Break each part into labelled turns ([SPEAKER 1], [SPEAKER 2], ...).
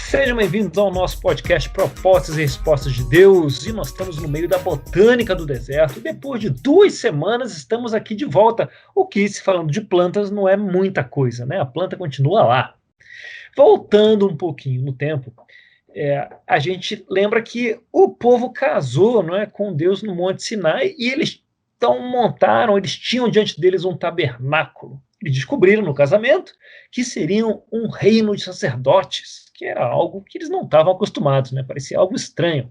[SPEAKER 1] Sejam bem-vindos ao nosso podcast Propostas e Respostas de Deus, e nós estamos no meio da botânica do deserto, e depois de 2 semanas estamos aqui de volta, o que, se falando de plantas, não é muita coisa, né? A planta continua lá. Voltando um pouquinho no tempo, a gente lembra que o povo casou, não é, com Deus no Monte Sinai, e eles eles tinham diante deles um tabernáculo. Eles descobriram no casamento que seriam um reino de sacerdotes, que era algo que eles não estavam acostumados, né? Parecia algo estranho.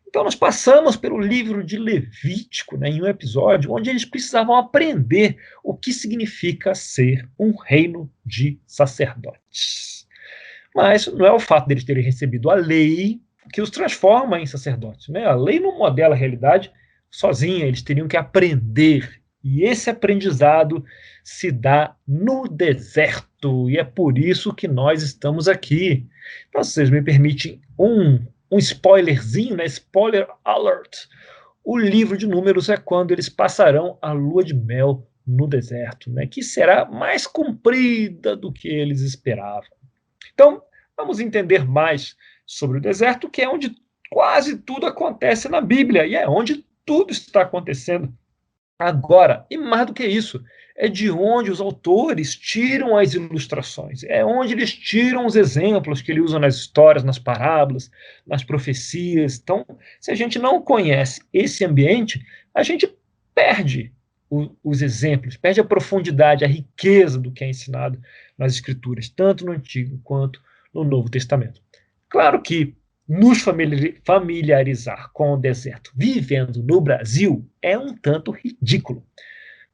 [SPEAKER 1] Então nós passamos pelo livro de Levítico, né, em um episódio onde eles precisavam aprender o que significa ser um reino de sacerdotes. Mas não é o fato deles terem recebido a lei que os transforma em sacerdotes, né? A lei não modela a realidade sozinha, eles teriam que aprender. E esse aprendizado se dá no deserto, e é por isso que nós estamos aqui. Então, se vocês me permitem um spoilerzinho, né? Spoiler alert. O livro de Números é quando eles passarão a lua de mel no deserto, né? Que será mais comprida do que eles esperavam. Então, vamos entender mais sobre o deserto, que é onde quase tudo acontece na Bíblia, e é onde tudo está acontecendo agora. E mais do que isso, é de onde os autores tiram as ilustrações, é onde eles tiram os exemplos que eles usam nas histórias, nas parábolas, nas profecias. Então, se a gente não conhece esse ambiente, a gente perde os exemplos, perde a profundidade, a riqueza do que é ensinado nas Escrituras, tanto no Antigo quanto no Novo Testamento. Claro que nos familiarizar com o deserto vivendo no Brasil é um tanto ridículo,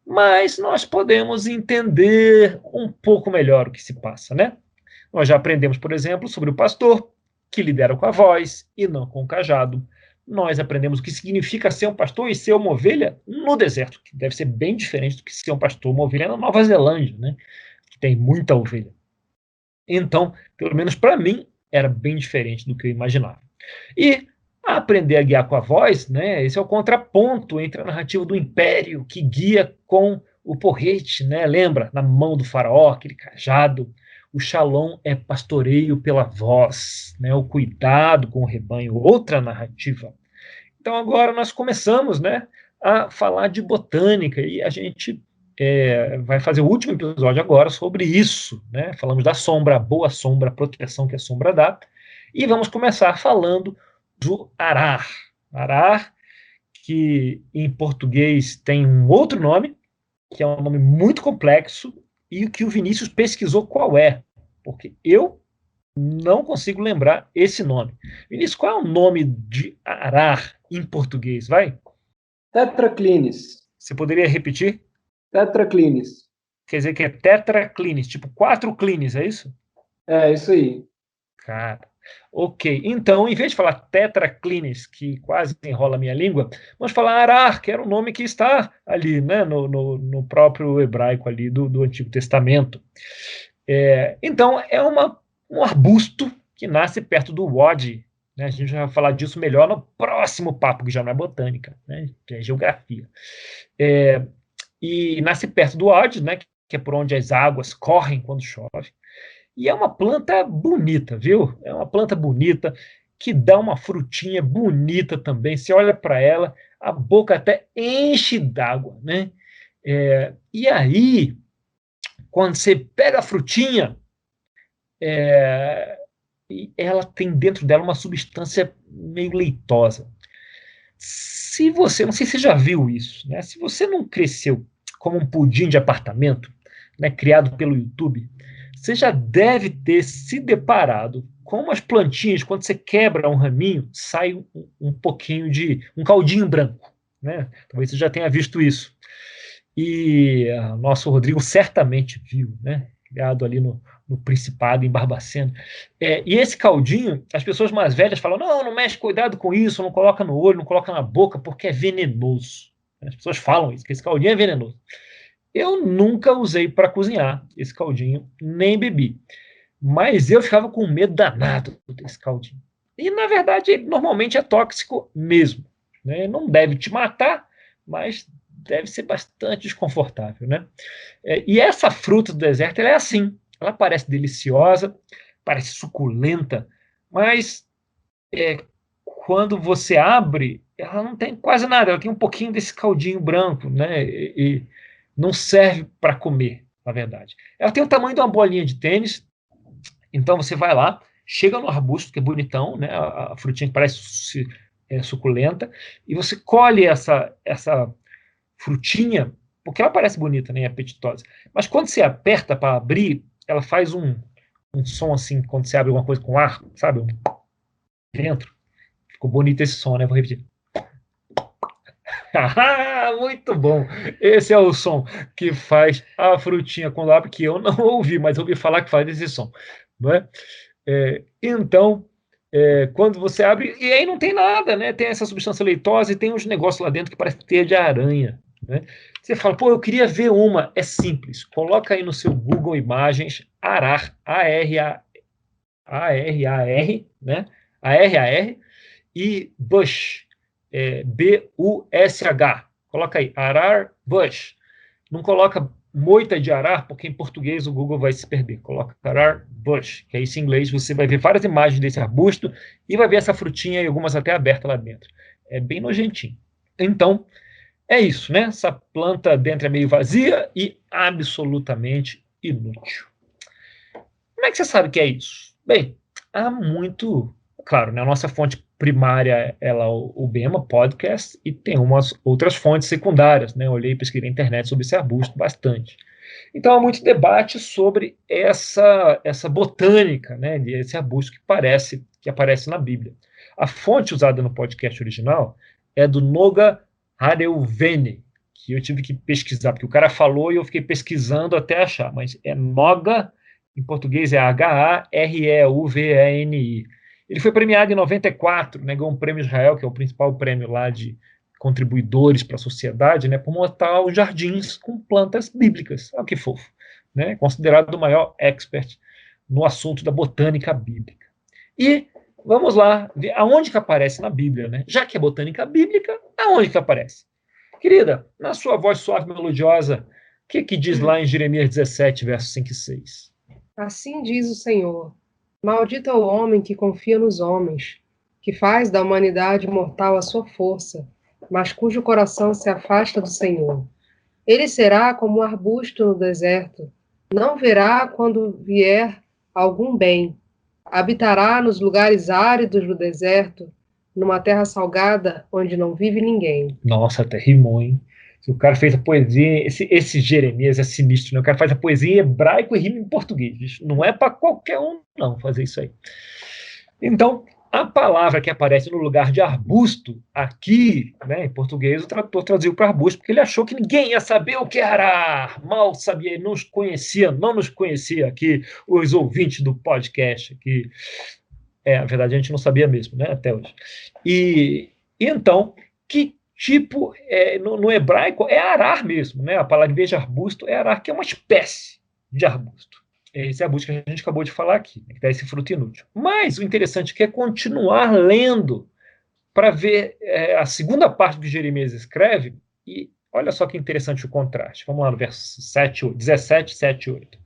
[SPEAKER 1] mas nós podemos entender um pouco melhor o que se passa, né? Nós já aprendemos, por exemplo, sobre o pastor, que lidera com a voz e não com o cajado. Nós aprendemos o que significa ser um pastor e ser uma ovelha no deserto, que deve ser bem diferente do que ser um pastor ou uma ovelha na Nova Zelândia, né? Que tem muita ovelha. Então, pelo menos para mim, era bem diferente do que eu imaginava. E aprender a guiar com a voz, né? Esse é o contraponto entre a narrativa do império, que guia com o porrete, né? Lembra? Na mão do faraó, aquele cajado. O Shalom é pastoreio pela voz, né? O cuidado com o rebanho, outra narrativa. Então agora nós começamos, né, a falar de botânica, e a gente vai fazer o último episódio agora sobre isso, né? Falamos da sombra, a boa sombra, a proteção que a sombra dá, e vamos começar falando do arar. Arar, que em português tem um outro nome, que é um nome muito complexo, e que o Vinícius pesquisou qual é, porque eu não consigo lembrar esse nome. Vinícius, qual é o nome de arar em português? Vai?
[SPEAKER 2] Tetraclinis.
[SPEAKER 1] Você poderia repetir?
[SPEAKER 2] Tetraclinis.
[SPEAKER 1] Quer dizer que é tetraclinis, tipo 4 clines, é isso?
[SPEAKER 2] É, isso aí.
[SPEAKER 1] Cara, ok. Então, em vez de falar tetraclinis, que quase enrola a minha língua, vamos falar arar, que era o nome que está ali, né, no próprio hebraico ali do Antigo Testamento. Então, é um arbusto que nasce perto do Wadi, né? A gente vai falar disso melhor no próximo papo, que já não é botânica, né? Que é geografia. E nasce perto do Wadi, né? Que é por onde as águas correm quando chove. E é uma planta bonita, viu? É uma planta bonita, que dá uma frutinha bonita também. Você olha para ela, a boca até enche d'água, né? E aí, quando você pega a frutinha, e ela tem dentro dela uma substância meio leitosa. Se você, não sei se você já viu isso, né? Se você não cresceu como um pudim de apartamento, né, criado pelo YouTube, você já deve ter se deparado com umas plantinhas, quando você quebra um raminho, sai um pouquinho de um caldinho branco, né? Talvez você já tenha visto isso. E nosso Rodrigo certamente viu, né? Criado ali no Principado, em Barbacena. E esse caldinho, as pessoas mais velhas falam, não mexe, cuidado com isso, não coloca no olho, não coloca na boca, porque é venenoso. As pessoas falam isso, que esse caldinho é venenoso. Eu nunca usei para cozinhar esse caldinho, nem bebi. Mas eu ficava com medo danado desse caldinho. E, na verdade, ele normalmente é tóxico mesmo, né? Não deve te matar, mas deve ser bastante desconfortável, né? E essa fruta do deserto, ela é assim. Ela parece deliciosa, parece suculenta, mas quando você abre, ela não tem quase nada, ela tem um pouquinho desse caldinho branco, né? E não serve para comer, na verdade. Ela tem o tamanho de uma bolinha de tênis, então você vai lá, chega no arbusto, que é bonitão, né? A frutinha que parece suculenta, e você colhe essa frutinha, porque ela parece bonita, né? Apetitosa. Mas quando você aperta para abrir, ela faz um som assim, quando você abre alguma coisa com ar, sabe? Dentro. Ficou bonito esse som, né? Vou repetir. Muito bom! Esse é o som que faz a frutinha quando abre, que eu não ouvi, mas ouvi falar que faz esse som. Não é? Então, quando você abre, e aí não tem nada, né? Tem essa substância leitosa e tem uns negócios lá dentro que parece teia de aranha. Né? Você fala, pô, eu queria ver uma. É simples. Coloca aí no seu Google Imagens arar, A-R-A-R, né? A-R-A-R, e bush, B-U-S-H. Coloca aí, arar bush. Não coloca moita de arar, porque em português o Google vai se perder. Coloca arar bush, que é isso em inglês. Você vai ver várias imagens desse arbusto e vai ver essa frutinha e algumas até abertas lá dentro. É bem nojentinho. Então, é isso, né? Essa planta dentro é meio vazia e absolutamente inútil. Como é que você sabe que é isso? Bem, há muito... Claro, né? A nossa fonte primária é lá o Bema Podcast e tem umas outras fontes secundárias, né? Eu olhei e pesquisei na internet sobre esse arbusto bastante. Então há muito debate sobre essa botânica, né? Esse arbusto que aparece na Bíblia. A fonte usada no podcast original é do Noga Hareuvene, que eu tive que pesquisar, porque o cara falou e eu fiquei pesquisando até achar, mas é Noga, em português é Hareuveni. Ele foi premiado em 94, né, ganhou um prêmio Israel, que é o principal prêmio lá de contribuidores para a sociedade, né, por montar os jardins com plantas bíblicas. Olha que fofo. Né, considerado o maior expert no assunto da botânica bíblica. E vamos lá ver aonde que aparece na Bíblia. Né? Já que é botânica bíblica, aonde que aparece? Querida, na sua voz suave e melodiosa, o que diz lá em Jeremias 17, versos 5 e 6?
[SPEAKER 3] Assim diz o Senhor: maldito é o homem que confia nos homens, que faz da humanidade mortal a sua força, mas cujo coração se afasta do Senhor. Ele será como um arbusto no deserto, não verá quando vier algum bem. Habitará nos lugares áridos do deserto, numa terra salgada onde não vive ninguém.
[SPEAKER 1] Nossa, até rimou, hein? O cara fez a poesia, esse Jeremias é sinistro, né? O cara faz a poesia em hebraico e rima em português. Não é para qualquer um, não, fazer isso aí. Então, a palavra que aparece no lugar de arbusto, aqui, né, em português, o tradutor traduziu para arbusto, porque ele achou que ninguém ia saber o que era. Mal sabia, não nos conhecia aqui, os ouvintes do podcast, que, na verdade, a gente não sabia mesmo, né, até hoje. E então, que tipo, no hebraico, é arar mesmo, né? A palavra, em vez de arbusto, é arar, que é uma espécie de arbusto. Esse arbusto que a gente acabou de falar aqui, né, que dá esse fruto inútil. Mas o interessante é continuar lendo para ver a segunda parte do que Jeremias escreve, e olha só que interessante o contraste. Vamos lá no verso 17, 7 e 8.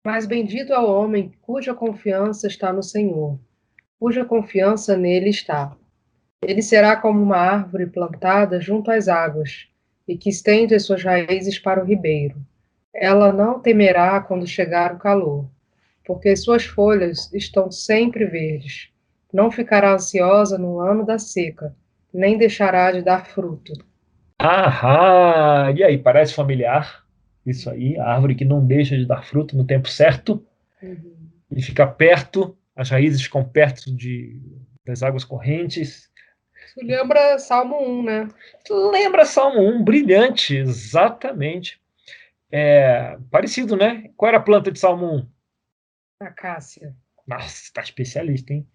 [SPEAKER 3] Mas bendito é o homem cuja confiança está no Senhor, cuja confiança nele está. Ele será como uma árvore plantada junto às águas, e que estende as suas raízes para o ribeiro. Ela não temerá quando chegar o calor, porque suas folhas estão sempre verdes. Não ficará ansiosa no ano da seca, nem deixará de dar fruto.
[SPEAKER 1] Ahá! E aí, parece familiar? Isso aí, a árvore que não deixa de dar fruto no tempo certo, e fica perto, as raízes ficam perto das águas correntes.
[SPEAKER 3] Isso lembra Salmo 1, né?
[SPEAKER 1] Lembra Salmo 1, brilhante, exatamente. Parecido, né? Qual era a planta de Salmo 1?
[SPEAKER 3] Acácia.
[SPEAKER 1] Nossa, tá especialista, hein?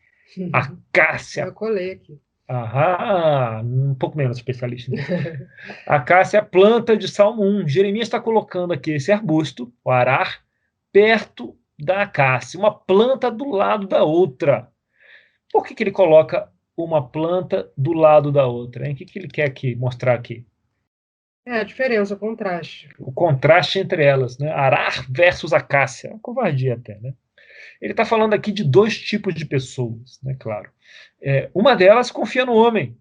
[SPEAKER 1] Acácia.
[SPEAKER 3] Eu colei aqui.
[SPEAKER 1] Aham, um pouco menos especialista. Né? Acácia é a planta de Salmo 1. Jeremias está colocando aqui esse arbusto, o arar, perto da acácia, uma planta do lado da outra. Por que ele coloca uma planta do lado da outra? Hein? O que ele quer aqui mostrar aqui?
[SPEAKER 3] A diferença, o contraste.
[SPEAKER 1] O contraste entre elas, né? Arar versus acácia. Uma covardia até, né? Ele está falando aqui de dois tipos de pessoas, né, claro. Uma delas confia no homem.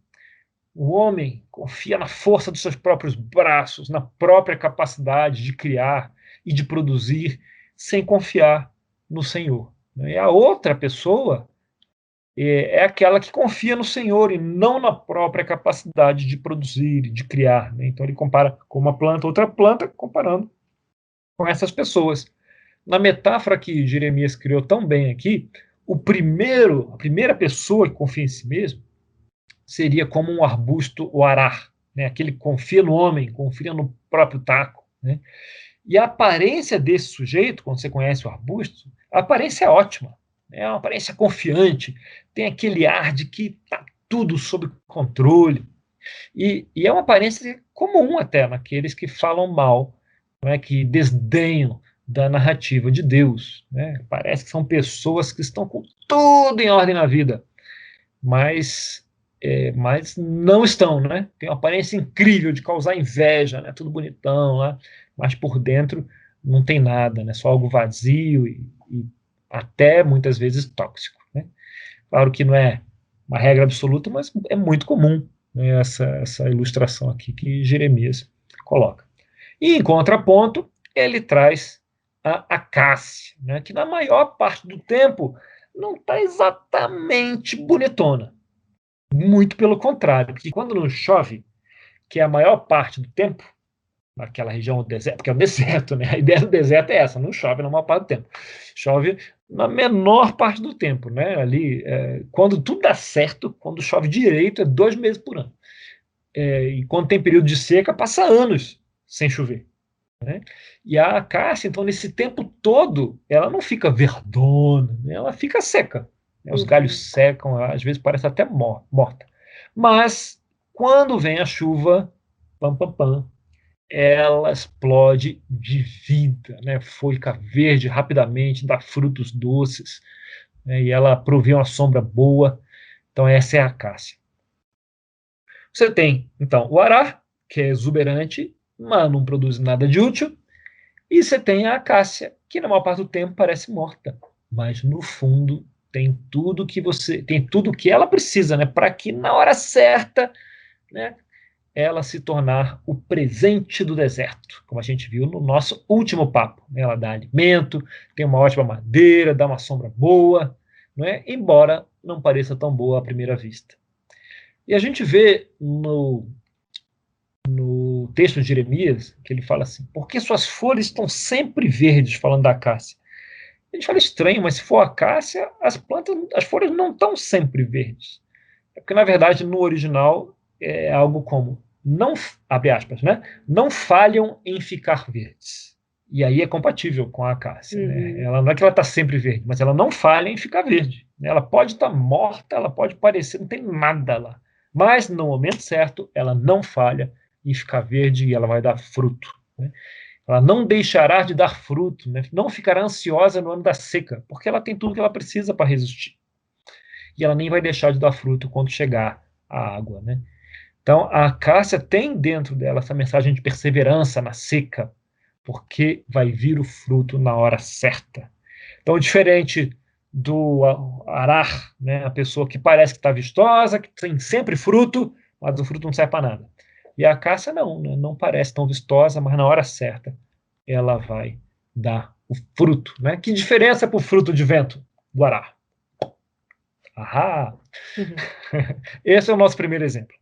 [SPEAKER 1] O homem confia na força dos seus próprios braços, na própria capacidade de criar e de produzir, sem confiar no Senhor. E a outra pessoa é aquela que confia no Senhor e não na própria capacidade de produzir e de criar, né? Então ele compara com uma planta, outra planta, comparando com essas pessoas. Na metáfora que Jeremias criou tão bem aqui, a primeira pessoa que confia em si mesmo seria como um arbusto, o arar, né? Aquele que confia no homem, confia no próprio taco, né? E a aparência desse sujeito, quando você conhece o arbusto, a aparência é ótima, é uma aparência confiante, tem aquele ar de que está tudo sob controle, e é uma aparência comum até naqueles que falam mal, não é, que desdenham da narrativa de Deus, né? Parece que são pessoas que estão com tudo em ordem na vida, mas não estão, né? Tem uma aparência incrível de causar inveja, né? Tudo bonitão lá, mas por dentro não tem nada, né? Só algo vazio e até muitas vezes tóxico, né? Claro que não é uma regra absoluta, mas é muito comum, né, essa ilustração aqui que Jeremias coloca. E em contraponto, ele traz a acácia, né, que na maior parte do tempo não está exatamente bonitona. Muito pelo contrário, porque quando não chove, que é a maior parte do tempo, naquela região do deserto, porque é um deserto, né? A ideia do deserto é essa, não chove na maior parte do tempo. Chove na menor parte do tempo, né? Ali, quando tudo dá certo, quando chove direito, é 2 meses por ano. E quando tem período de seca, passa anos sem chover, né? E a acácia, então, nesse tempo todo, ela não fica verdona, né? Ela fica seca, né? Os galhos secam, às vezes parece até morta. Mas, quando vem a chuva, pam, pam, pam, ela explode de vida, né? Fica verde rapidamente, dá frutos doces, né? E ela provê uma sombra boa. Então, essa é a acácia. Você tem, então, o arar, que é exuberante, mas não produz nada de útil. E você tem a acácia, que na maior parte do tempo parece morta, mas no fundo tem tudo que ela precisa, né, para que na hora certa, né, ela se tornar o presente do deserto, como a gente viu no nosso último papo, né? Ela dá alimento, tem uma ótima madeira, dá uma sombra boa, né, embora não pareça tão boa à primeira vista. E a gente vê no texto de Jeremias, que ele fala assim, por que suas folhas estão sempre verdes, falando da acácia? A gente fala estranho, mas se for acácia, as folhas não estão sempre verdes. É porque, na verdade, no original, é algo como, não, abre aspas, né? Não falham em ficar verdes. E aí é compatível com a acácia. Né? Ela, não é que ela está sempre verde, mas ela não falha em ficar verde. Né? Ela pode estar morta, ela pode parecer, não tem nada lá. Mas, no momento certo, ela não falha em ficar verde e ela vai dar fruto. Né? Ela não deixará de dar fruto, né? Não ficará ansiosa no ano da seca, porque ela tem tudo que ela precisa para resistir. E ela nem vai deixar de dar fruto quando chegar a água. Né? Então, a acácia tem dentro dela essa mensagem de perseverança na seca, porque vai vir o fruto na hora certa. Então, diferente do arar, né, a pessoa que parece que está vistosa, que tem sempre fruto, mas o fruto não serve para nada. E a acácia não, né, não parece tão vistosa, mas na hora certa ela vai dar o fruto. Né? Que diferença para o fruto de vento do arar? Ahá! Esse é o nosso primeiro exemplo.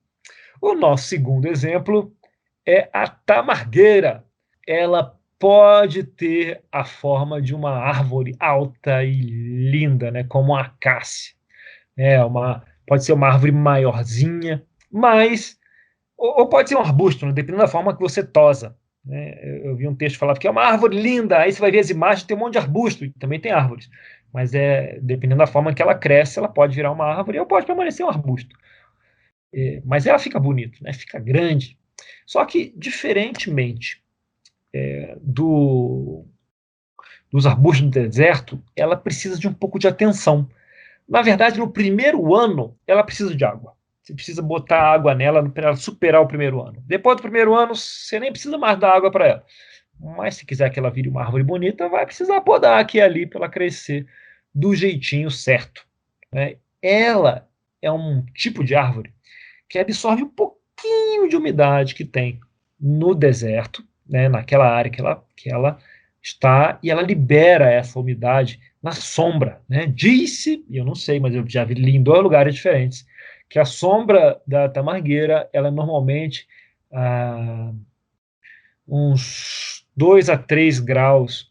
[SPEAKER 1] O nosso segundo exemplo é a tamargueira. Ela pode ter a forma de uma árvore alta e linda, né, como a acácia. Pode ser uma árvore maiorzinha, mas ou pode ser um arbusto, né, dependendo da forma que você tosa. Né? Eu vi um texto falando que é uma árvore linda, aí você vai ver as imagens, tem um monte de arbusto, e também tem árvores. Mas dependendo da forma que ela cresce, ela pode virar uma árvore ou pode permanecer um arbusto. Mas ela fica bonita, né? Fica grande. Só que, diferentemente dos arbustos do deserto, ela precisa de um pouco de atenção. Na verdade, no primeiro ano, ela precisa de água. Você precisa botar água nela para ela superar o primeiro ano. Depois do primeiro ano, você nem precisa mais dar água para ela. Mas se quiser que ela vire uma árvore bonita, vai precisar podar aqui e ali para ela crescer do jeitinho certo, né? Ela é um tipo de árvore que absorve um pouquinho de umidade que tem no deserto, né, naquela área que ela está, e ela libera essa umidade na sombra, né? Diz-se, eu não sei, mas eu já li em 2 lugares diferentes, que a sombra da tamargueira, ela é normalmente uns 2 a 3 graus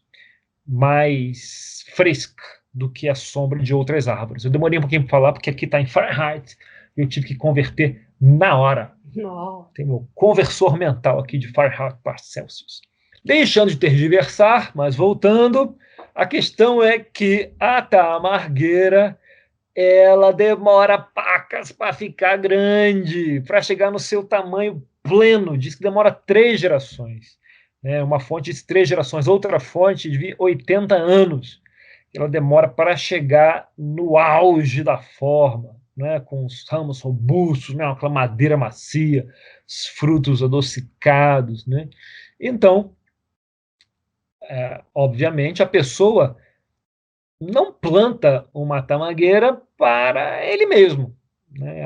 [SPEAKER 1] mais fresca do que a sombra de outras árvores. Eu demorei um pouquinho para falar, porque aqui está em Fahrenheit, e eu tive que converter na hora.
[SPEAKER 3] Não.
[SPEAKER 1] Tem meu conversor mental aqui de Fahrenheit para Celsius. Deixando de tergiversar, mas voltando, a questão é que a tamargueira, ela demora pacas para ficar grande, para chegar no seu tamanho pleno. Diz que demora 3 gerações. Né? Uma fonte diz 3 gerações, outra fonte de 80 anos. Ela demora para chegar no auge da forma, né? Com os ramos robustos, né? Aquela madeira macia, os frutos adocicados. Né? Então, obviamente, a pessoa não planta uma tamangueira para ele mesmo. Né?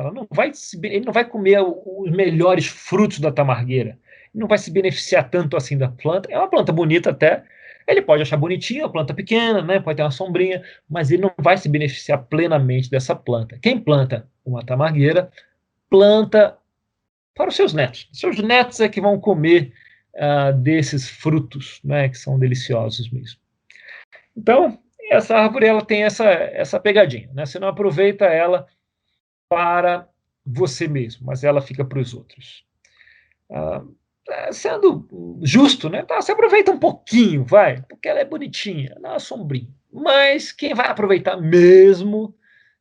[SPEAKER 1] Ele não vai comer os melhores frutos da tamargueira. Ele não vai se beneficiar tanto assim da planta. É uma planta bonita até. Ele pode achar bonitinha, uma planta pequena, né? Pode ter uma sombrinha, mas ele não vai se beneficiar plenamente dessa planta. Quem planta uma tamargueira, planta para os seus netos. Seus netos é que vão comer desses frutos, né? Que são deliciosos mesmo. Então, essa árvore ela tem essa pegadinha, né? Você não aproveita ela para você mesmo, mas ela fica para os outros. Sendo justo, né? Tá, você aproveita um pouquinho, vai, porque ela é bonitinha, dá uma sombrinha. Mas quem vai aproveitar mesmo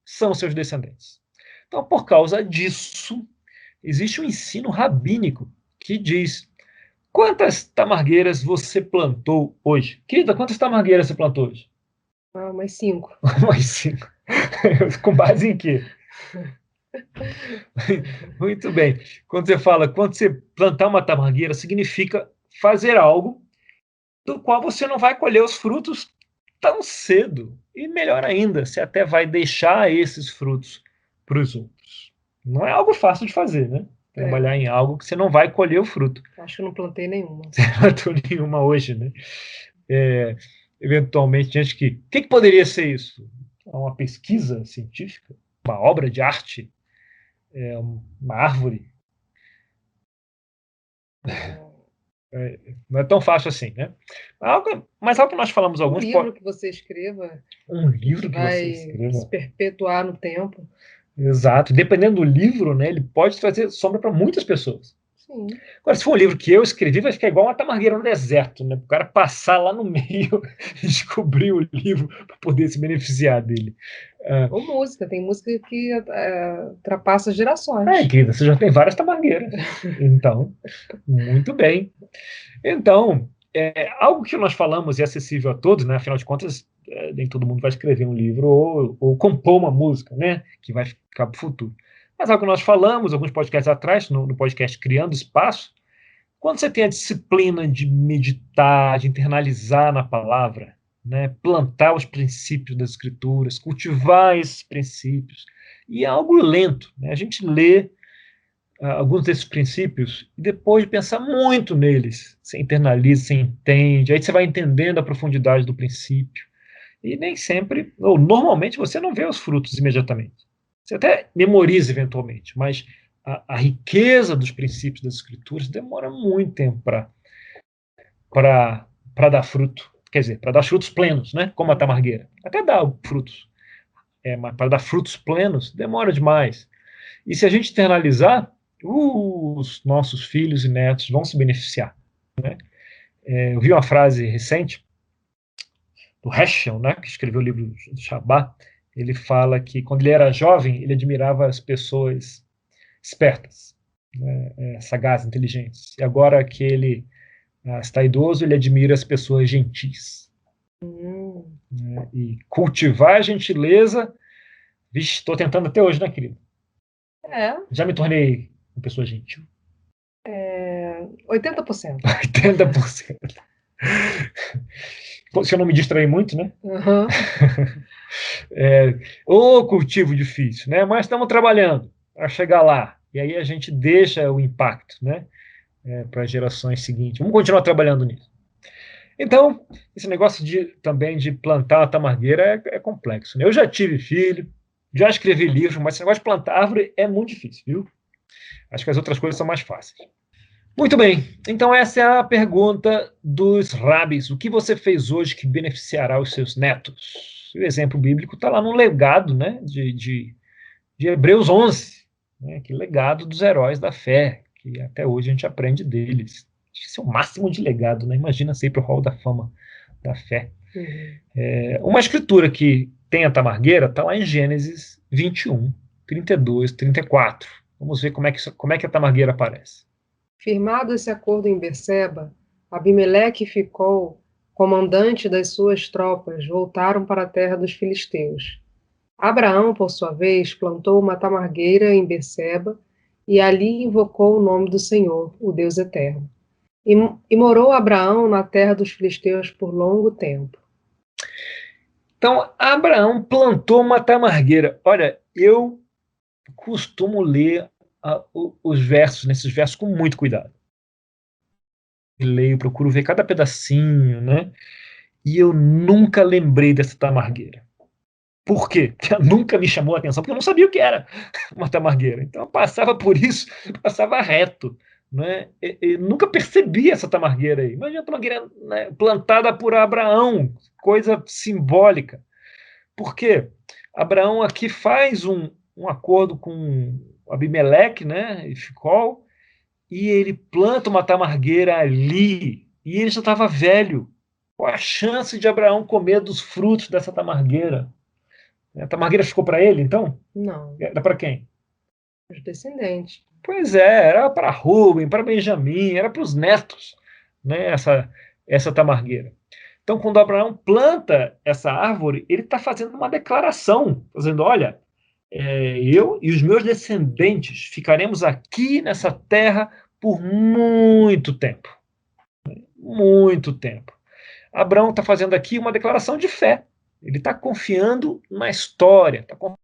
[SPEAKER 1] são seus descendentes. Então, por causa disso, existe um ensino rabínico que diz: quantas tamargueiras você plantou hoje? Querida, quantas tamargueiras você plantou hoje?
[SPEAKER 3] Umas 5.
[SPEAKER 1] Umas 5. Com base em quê? Muito bem. Quando você plantar uma tamargueira, significa fazer algo do qual você não vai colher os frutos tão cedo. E melhor ainda, você até vai deixar esses frutos para os outros. Não é algo fácil de fazer, né? Trabalhar em algo que você não vai colher o fruto.
[SPEAKER 3] Acho que eu não plantei nenhuma.
[SPEAKER 1] Você não plantou nenhuma hoje, né? Eventualmente, gente que... O que poderia ser isso? Uma pesquisa científica? Uma obra de arte? Uma árvore? Não é tão fácil assim, né? Mas algo que nós falamos alguns...
[SPEAKER 3] Um livro que você escreva.
[SPEAKER 1] Um livro que você
[SPEAKER 3] escreva. Vai se perpetuar no tempo.
[SPEAKER 1] Exato. Dependendo do livro, né, ele pode trazer sombra para muitas pessoas.
[SPEAKER 3] Sim.
[SPEAKER 1] Agora, se for um livro que eu escrevi, vai ficar igual uma tamargueira no deserto, né? O cara passar lá no meio e descobrir o livro para poder se beneficiar dele.
[SPEAKER 3] Ou música, tem música que ultrapassa gerações.
[SPEAKER 1] Querida, você já tem várias tamargueiras. Então, muito bem. Então, algo que nós falamos é acessível a todos, né? Afinal de contas, nem todo mundo vai escrever um livro ou compor uma música, né? Que vai ficar para o futuro. Mas algo que nós falamos, alguns podcasts atrás, no podcast Criando Espaço, quando você tem a disciplina de meditar, de internalizar na palavra, né? Plantar os princípios das escrituras, cultivar esses princípios, e é algo lento, né? A gente lê alguns desses princípios e depois de pensar muito neles, você internaliza, você entende, aí você vai entendendo a profundidade do princípio, e nem sempre, ou normalmente, você não vê os frutos imediatamente. Você até memoriza eventualmente, mas a riqueza dos princípios das escrituras demora muito tempo para dar fruto. Quer dizer, para dar frutos plenos, né? Como a tamargueira. Até dá frutos. Mas para dar frutos plenos, demora demais. E se a gente internalizar, os nossos filhos e netos vão se beneficiar. Né? Eu vi uma frase recente do Heschel, né, que escreveu o livro do Shabbat. Ele fala que quando ele era jovem, ele admirava as pessoas espertas, né, sagazes, inteligentes. E agora que ele está idoso, ele admira as pessoas gentis. Né, e cultivar a gentileza, vixe, estou tentando até hoje, né, querido? Já me tornei uma pessoa gentil.
[SPEAKER 3] 80%.
[SPEAKER 1] 80%. Se eu não me distrair muito, né?
[SPEAKER 3] Aham.
[SPEAKER 1] Ô cultivo difícil, né? Mas estamos trabalhando para chegar lá. E aí a gente deixa o impacto, né? Para as gerações seguintes. Vamos continuar trabalhando nisso. Então, esse negócio também de plantar uma tamargueira é complexo, né? Eu já tive filho, já escrevi livro, mas esse negócio de plantar árvore é muito difícil, viu? Acho que as outras coisas são mais fáceis. Muito bem, então essa é a pergunta dos rabis. O que você fez hoje que beneficiará os seus netos? O exemplo bíblico está lá no legado, né, de Hebreus 11, né, que legado dos heróis da fé, que até hoje a gente aprende deles. Isso é o máximo de legado, né? Imagina ser para o hall da fama da fé. Uma escritura que tem a tamargueira está lá em Gênesis 21, 32, 34. Vamos ver como é que a tamargueira aparece.
[SPEAKER 3] Firmado esse acordo em Berseba, Abimeleque ficou comandante das suas tropas, voltaram para a terra dos filisteus. Abraão, por sua vez, plantou uma tamargueira em Berseba e ali invocou o nome do Senhor, o Deus eterno. E morou Abraão na terra dos filisteus por longo tempo.
[SPEAKER 1] Então, Abraão plantou uma tamargueira. Olha, eu costumo ler os versos, nesses versos, com muito cuidado. Leio, procuro ver cada pedacinho, né? E eu nunca lembrei dessa tamargueira. Por quê? Porque nunca me chamou a atenção, porque eu não sabia o que era uma tamargueira. Então eu passava por isso, passava reto. Né? E nunca percebi essa tamargueira aí. Imagina a tamargueira, né, plantada por Abraão, coisa simbólica. Por quê? Abraão aqui faz um acordo com Abimeleque, né, e Ficol, e ele planta uma tamargueira ali, e ele já estava velho. Qual a chance de Abraão comer dos frutos dessa tamargueira? A tamargueira ficou para ele, então?
[SPEAKER 3] Não.
[SPEAKER 1] Era para quem?
[SPEAKER 3] Os descendentes.
[SPEAKER 1] Pois é, era para Rubem, para Benjamim, era para os netos, né, essa tamargueira. Então, quando Abraão planta essa árvore, ele está fazendo uma declaração, dizendo, olha, eu e os meus descendentes ficaremos aqui nessa terra por muito tempo. Muito tempo. Abraão está fazendo aqui uma declaração de fé. Ele está confiando na história, está confiando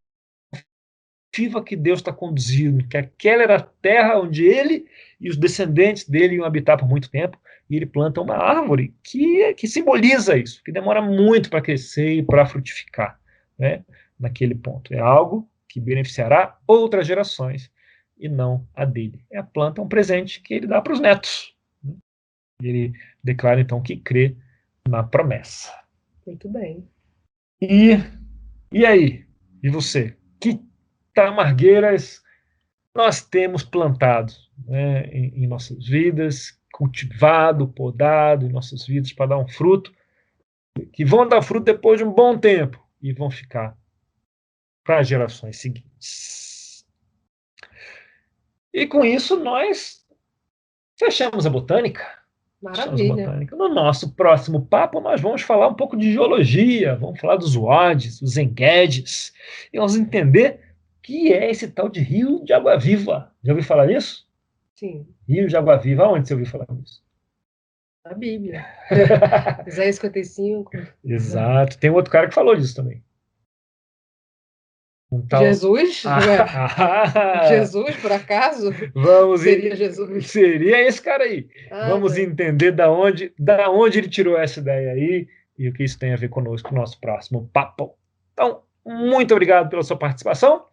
[SPEAKER 1] que Deus está conduzindo, que aquela era a terra onde ele e os descendentes dele iam habitar por muito tempo, e ele planta uma árvore que simboliza isso, que demora muito para crescer e para frutificar, né, naquele ponto. É algo que beneficiará outras gerações e não a dele. A planta é um presente que ele dá para os netos. Ele declara, então, que crê na promessa.
[SPEAKER 3] Muito bem.
[SPEAKER 1] E aí? E você? Que tamargueiras nós temos plantado, né, em nossas vidas, cultivado, podado em nossas vidas para dar um fruto, que vão dar fruto depois de um bom tempo e vão ficar para as gerações seguintes. E com isso nós fechamos a botânica.
[SPEAKER 3] Maravilha.
[SPEAKER 1] No nosso próximo papo, nós vamos falar um pouco de geologia, vamos falar dos Oades, dos Enguedes, e vamos entender o que é esse tal de Rio de Água Viva. Já ouviu falar nisso?
[SPEAKER 3] Sim.
[SPEAKER 1] Rio de Água Viva, aonde você ouviu falar nisso?
[SPEAKER 3] Na Bíblia. Isaías 55.
[SPEAKER 1] Exato. Tem outro cara que falou disso também.
[SPEAKER 3] Jesus? Jesus, por acaso? Seria Jesus?
[SPEAKER 1] Seria esse cara aí. Vamos entender da onde ele tirou essa ideia aí e o que isso tem a ver conosco no nosso próximo papo. Então, muito obrigado pela sua participação,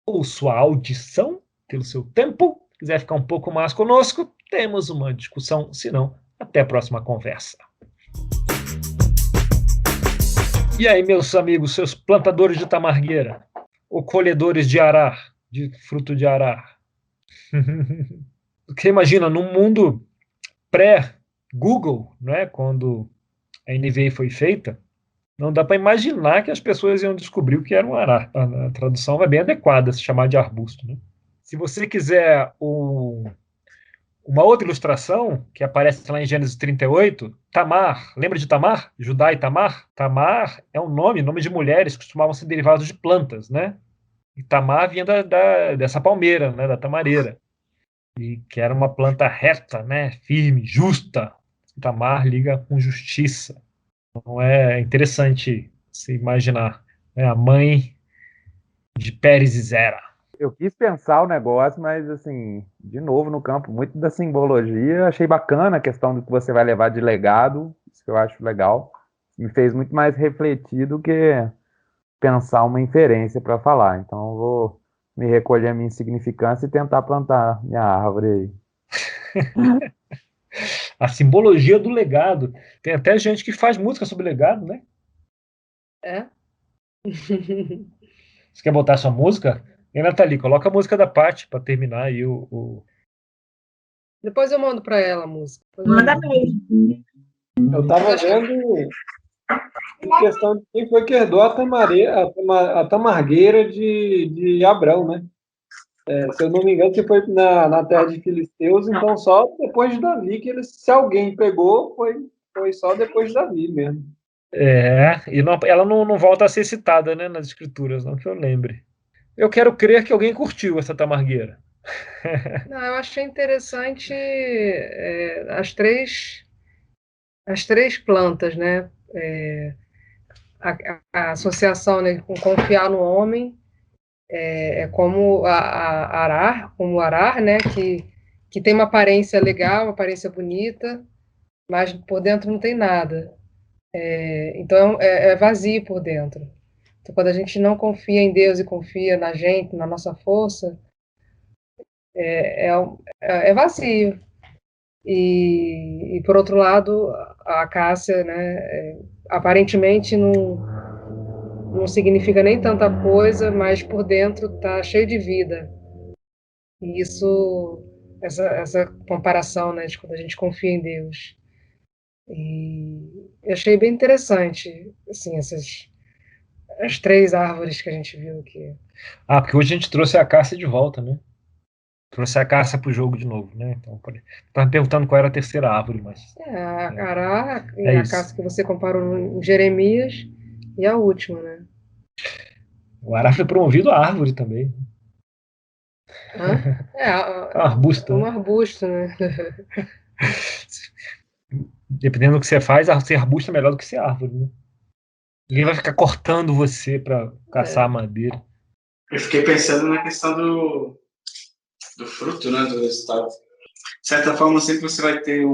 [SPEAKER 1] ou sua audição, pelo seu tempo. Se quiser ficar um pouco mais conosco, temos uma discussão. Se não, até a próxima conversa. E aí, meus amigos, seus plantadores de tamargueira, ou colhedores de arar, de fruto de arar. Porque imagina, num mundo pré-Google, né, quando a NVI foi feita, não dá para imaginar que as pessoas iam descobrir o que era um arar. A tradução é bem adequada, se chamar de arbusto. Né? Se você quiser uma outra ilustração, que aparece lá em Gênesis 38, Tamar. Lembra de Tamar? Judá e Tamar? Tamar é um nome de mulheres que costumavam ser derivados de plantas, né? E Tamar vinha dessa palmeira, né? Da tamareira. E que era uma planta reta, né? Firme, justa. Tamar liga com justiça. Não é interessante se imaginar, né? A mãe de Pérez e Zera.
[SPEAKER 4] Eu quis pensar o negócio, mas assim, de novo no campo muito da simbologia, achei bacana a questão do que você vai levar de legado, isso que eu acho legal. Me fez muito mais refletir do que pensar uma inferência para falar. Então eu vou me recolher a minha insignificância e tentar plantar minha árvore aí.
[SPEAKER 1] A simbologia do legado. Tem até gente que faz música sobre legado, né?
[SPEAKER 3] É?
[SPEAKER 1] Você quer botar sua música? E Nathalie, coloca a música da Paty para terminar aí o.
[SPEAKER 3] Depois eu mando para ela a música.
[SPEAKER 5] Manda mesmo.
[SPEAKER 2] Eu tava vendo a questão de quem foi que herdou a tamargueira de Abrão, né? Se eu não me engano, você foi na terra de Filisteus, então só depois de Davi que eles, se alguém pegou, foi só depois de Davi mesmo.
[SPEAKER 1] E ela não volta a ser citada, né, nas escrituras, não que eu lembre. Eu quero crer que alguém curtiu essa tamargueira.
[SPEAKER 3] Não, eu achei interessante as três plantas, né? A associação, né, com confiar no homem, como o arar, né, que tem uma aparência legal, uma aparência bonita, mas por dentro não tem nada. Então é vazio por dentro. Então, quando a gente não confia em Deus e confia na gente, na nossa força, é vazio. E por outro lado, a acácia, né, aparentemente não significa nem tanta coisa, mas por dentro está cheio de vida. E essa comparação, né, de quando a gente confia em Deus. E eu achei bem interessante, assim, as três árvores que a gente viu aqui.
[SPEAKER 1] Porque hoje a gente trouxe a Cássia de volta, né? Trouxe a Cássia pro jogo de novo, né? Então, tava perguntando qual era a terceira árvore, mas.
[SPEAKER 3] A Ará e
[SPEAKER 1] É
[SPEAKER 3] a
[SPEAKER 1] isso.
[SPEAKER 3] caça que você comparou em Jeremias, e a última, né?
[SPEAKER 1] O Ará foi promovido a árvore também.
[SPEAKER 3] Um
[SPEAKER 1] Arbusto.
[SPEAKER 3] Um
[SPEAKER 1] Né?
[SPEAKER 3] arbusto, né?
[SPEAKER 1] Dependendo do que você faz, ser arbusto é melhor do que ser árvore, né? Ninguém vai ficar cortando você para caçar madeira.
[SPEAKER 6] Eu fiquei pensando na questão do fruto, né, do resultado. De certa forma, sempre você vai ter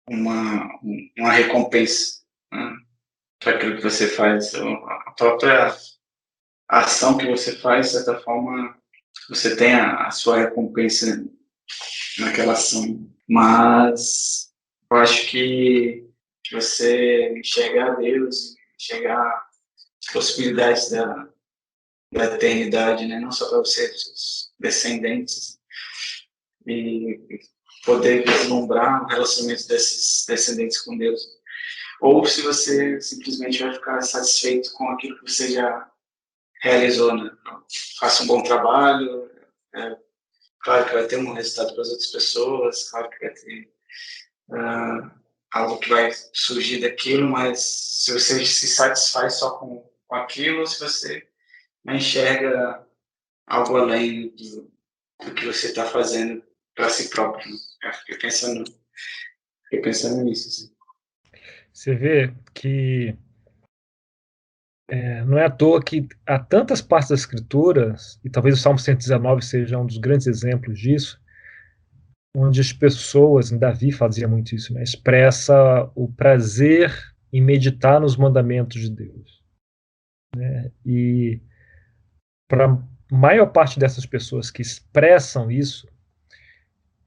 [SPEAKER 6] uma recompensa, né, para aquilo que você faz. A própria ação que você faz, de certa forma, você tem a sua recompensa naquela ação. Mas eu acho que você enxergar Deus, enxergar as possibilidades da eternidade, né? Não só para você, seus descendentes, e poder vislumbrar o relacionamento desses descendentes com Deus. Ou se você simplesmente vai ficar satisfeito com aquilo que você já realizou, né? Faça um bom trabalho, claro que vai ter um resultado para as outras pessoas, claro que vai ter algo que vai surgir daquilo, mas se você se satisfaz só com aquilo, ou se você não enxerga algo além do que você está fazendo para si próprio. Eu fiquei pensando nisso. Assim.
[SPEAKER 1] Você vê que não é à toa que há tantas partes das escrituras, e talvez o Salmo 119 seja um dos grandes exemplos disso, onde as pessoas, Davi fazia muito isso, né, expressa o prazer em meditar nos mandamentos de Deus. Né? E para a maior parte dessas pessoas que expressam isso,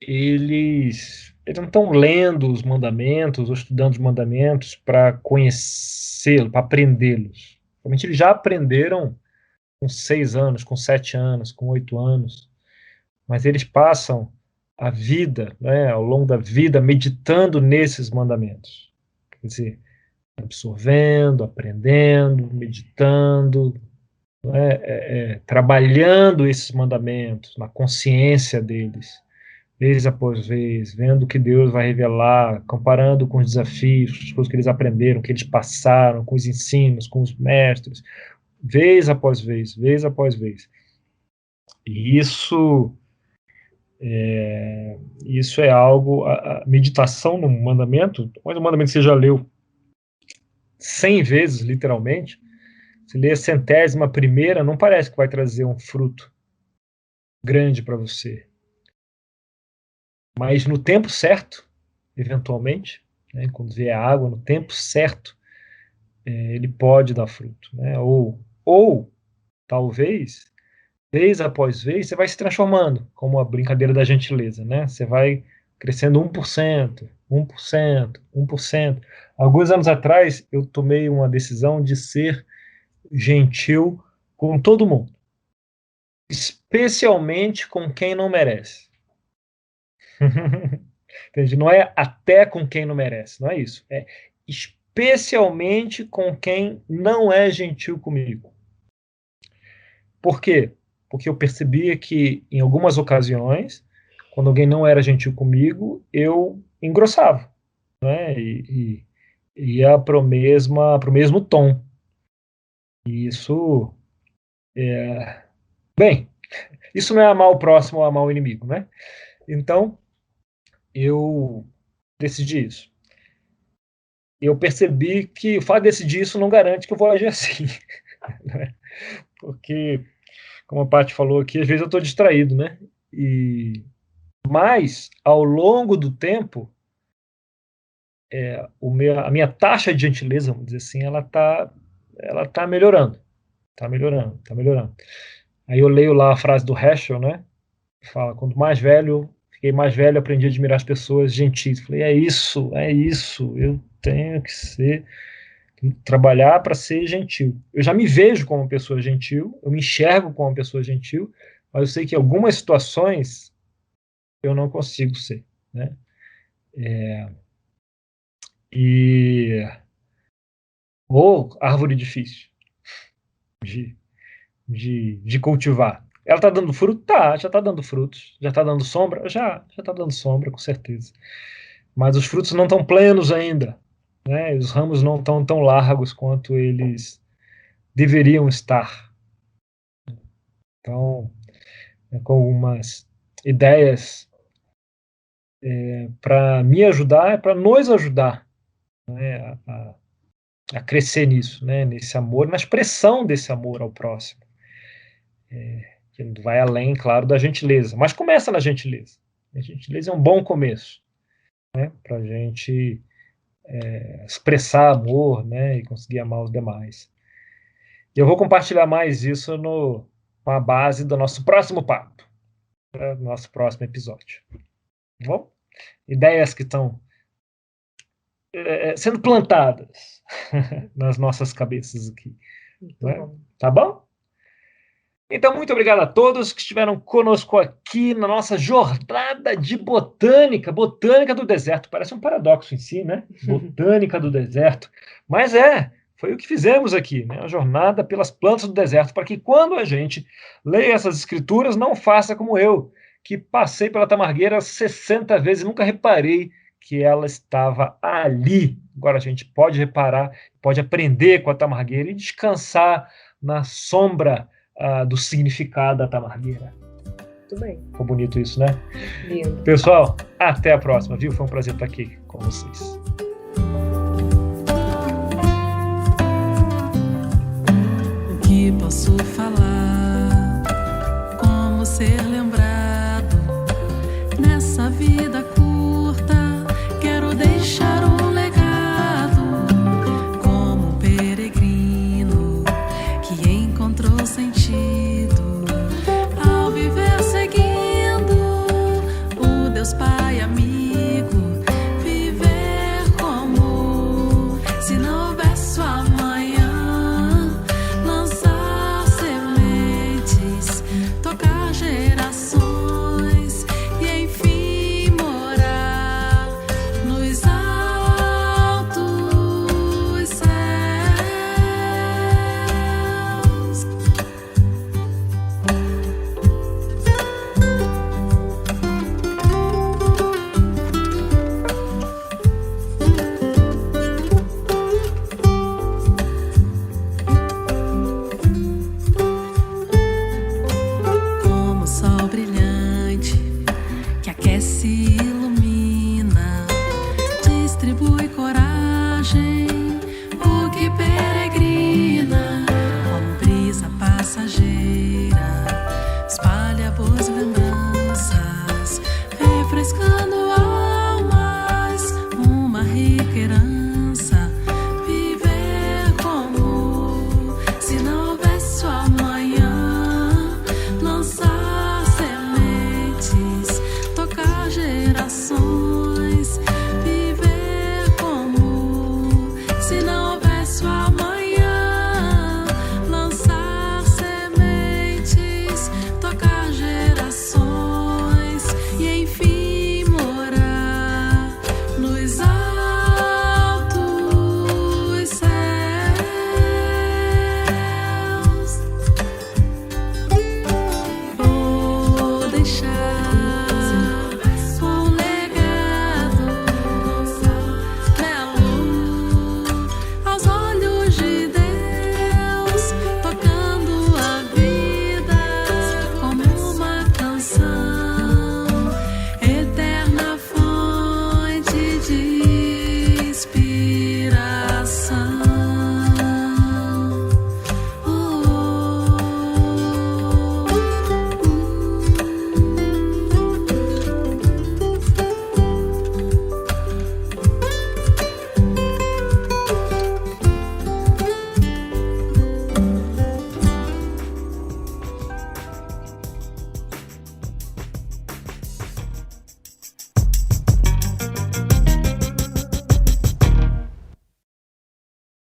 [SPEAKER 1] eles não estão lendo os mandamentos ou estudando os mandamentos para conhecê-los, para aprendê-los. Realmente eles já aprenderam com 6 anos, com 7 anos, com 8 anos, mas eles passam a vida, né, ao longo da vida, meditando nesses mandamentos. Quer dizer, absorvendo, aprendendo, meditando, né, trabalhando esses mandamentos na consciência deles, vez após vez, vendo o que Deus vai revelar, comparando com os desafios, as coisas que eles aprenderam, que eles passaram, com os ensinos, com os mestres, vez após vez, vez após vez. E isso Isso é algo, a meditação no mandamento, mas o mandamento você já leu 100 vezes, literalmente, se lê a 100ª, não parece que vai trazer um fruto grande para você. Mas no tempo certo, eventualmente, né, quando vier a água, no tempo certo, ele pode dar fruto. Né? Ou talvez, vez após vez, você vai se transformando, como a brincadeira da gentileza. Né? Você vai crescendo 1%, 1%, 1%. Alguns anos atrás, eu tomei uma decisão de ser gentil com todo mundo, especialmente com quem não merece. Entende? Não é até com quem não merece, não é isso. É especialmente com quem não é gentil comigo. Por quê? Porque eu percebia que, em algumas ocasiões, quando alguém não era gentil comigo, eu engrossava, né? E ia para o mesmo tom. E isso bem, isso não é amar o próximo ou amar o inimigo, né? Então, eu decidi isso. Eu percebi que o fato de decidir isso não garante que eu vou agir assim. Né? Porque, como a Paty falou aqui, às vezes eu estou distraído, né? Mas, ao longo do tempo, a minha taxa de gentileza, vamos dizer assim, ela tá melhorando. Tá melhorando. Aí eu leio lá a frase do Heschel, né? Fala, quanto mais velho, fiquei mais velho, aprendi a admirar as pessoas gentis. Falei, é isso, eu tenho que trabalhar para ser gentil. Eu já me vejo como uma pessoa gentil, eu me enxergo como uma pessoa gentil, mas eu sei que em algumas situações eu não consigo ser, né? Ou árvore difícil de cultivar. Ela está dando fruto? Tá, já está dando frutos. Já está dando sombra? Já está dando sombra, com certeza. Mas os frutos não estão plenos ainda. Né? Os ramos não estão tão largos quanto eles deveriam estar. Então, com algumas ideias para me ajudar, para nos ajudar, né, a crescer nisso, né, nesse amor, na expressão desse amor ao próximo. Que vai além, claro, da gentileza. Mas começa na gentileza. A gentileza é um bom começo, né, para a gente expressar amor, né, e conseguir amar os demais. E eu vou compartilhar mais isso com a base do nosso próximo papo, do nosso próximo episódio. Tá bom? Ideias que estão sendo plantadas nas nossas cabeças aqui. Né? Tá bom? Então, muito obrigado a todos que estiveram conosco aqui na nossa jornada de botânica do deserto. Parece um paradoxo em si, né? Botânica do deserto. Mas foi o que fizemos aqui, né? A jornada pelas plantas do deserto, para que quando a gente leia essas escrituras, não faça como eu, que passei pela tamargueira 60 vezes e nunca reparei que ela estava ali. Agora a gente pode reparar, pode aprender com a tamargueira e descansar na sombra do significado da tamargueira.
[SPEAKER 3] Muito bem.
[SPEAKER 1] Ficou bonito isso, né?
[SPEAKER 3] Lindo.
[SPEAKER 1] Pessoal, até a próxima, viu? Foi um prazer estar aqui com vocês.